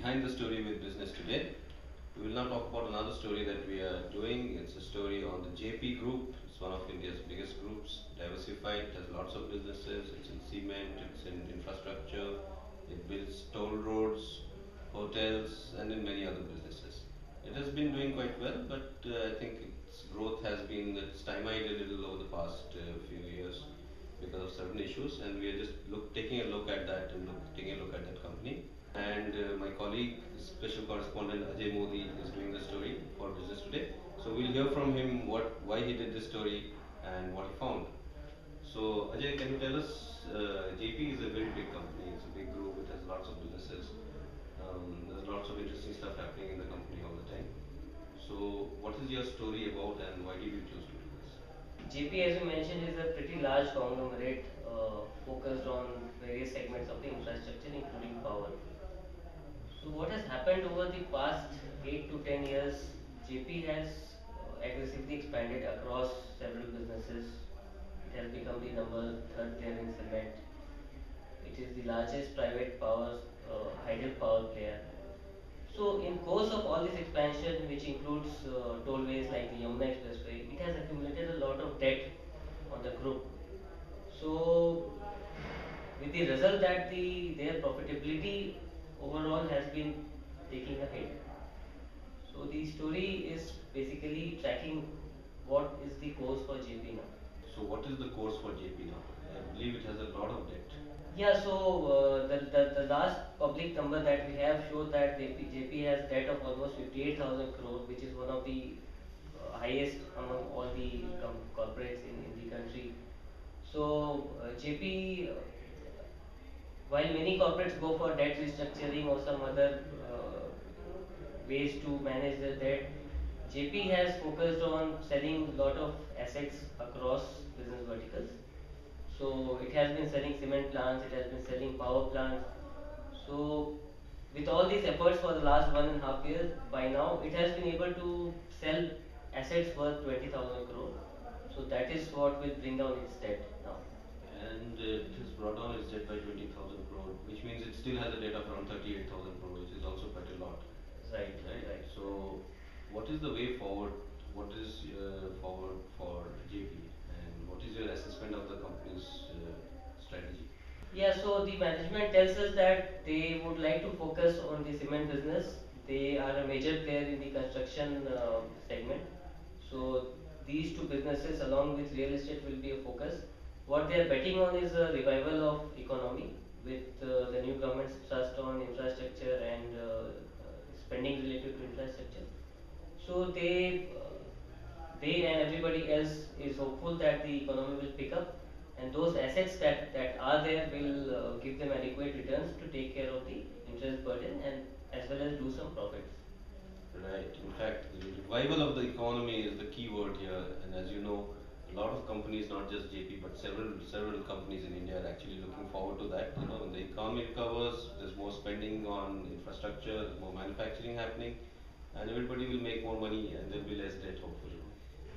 behind the story with business today. We will now talk about another story that we are doing. It's a story on the Jaypee Group. It's one of India's biggest groups, diversified, has lots of businesses. It's in cement, it's in infrastructure, it builds toll roads, hotels, and in many other businesses. It has been doing quite well, but I think its growth has been stymied a little over the past few years because of certain issues, and we are just taking a look at that and taking a look at that company. And my colleague, special correspondent Ajay Modi, is doing the story for Business Today. So we'll hear from him why he did this story and what he found. So Ajay, can you tell us? Jaypee is a very big company. It's a big group. It has lots of businesses. There's lots of interesting stuff happening in the company all the time. So what is your story about, and why did you choose to do this? Jaypee, as you mentioned, is a pretty large conglomerate focused on various segments of the infrastructure, including power. So, what has happened over the past 8 to 10 years? Jaypee has aggressively expanded across several businesses. It has become the third player in cement. It is the largest private hydel power player. So, in course of all this expansion, which includes tollways like the Yamuna Expressway, it has accumulated a lot of debt on the group. So, with the result that their profitability overall has been taking a hit. So, the story is basically tracking what is the course for Jaypee now. So what is the course for Jaypee now? I believe it has a lot of debt. Yeah, so the last public number that we have showed that Jaypee has debt of almost 58,000 crore, which is one of the highest among all the corporates in the country. So Jaypee, while many corporates go for debt restructuring or some other ways to manage their debt, Jaypee has focused on selling a lot of assets across business verticals. So it has been selling cement plants, it has been selling power plants. So with all these efforts for the last 1.5 years, by now it has been able to sell assets worth 20,000 crore. So that is what will bring down its debt now. And it has brought down its debt by 20,000 crore, which means it still has a debt of around 38,000 crore, which is also quite a lot. Right. So, what is the way forward? What is forward for Jaypee, and what is your assessment of the company's strategy? Yeah, so the management tells us that they would like to focus on the cement business. They are a major player in the construction segment. So these two businesses along with real estate will be a focus. What they are betting on is a revival of economy with the new government's thrust on infrastructure and spending related to infrastructure. So they and everybody else is hopeful that the economy will pick up, and those assets that are there will give them adequate returns to take care of the interest burden and as well as do some profits. Right. In fact, the revival of the economy is the key word here, and as you know, a lot of companies, not just Jaypee, but several companies in India are actually looking forward to that. When the economy recovers, there's more spending on infrastructure, there's more manufacturing happening, and everybody will make more money, and there'll be less debt, hopefully.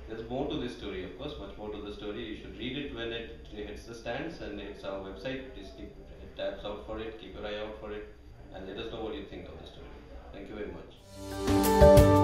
There's more to this story, of course, much more to the story. You should read it when it hits the stands and hits our website. Please keep tabs out for it, keep your eye out for it, and let us know what you think of the story. Thank you very much.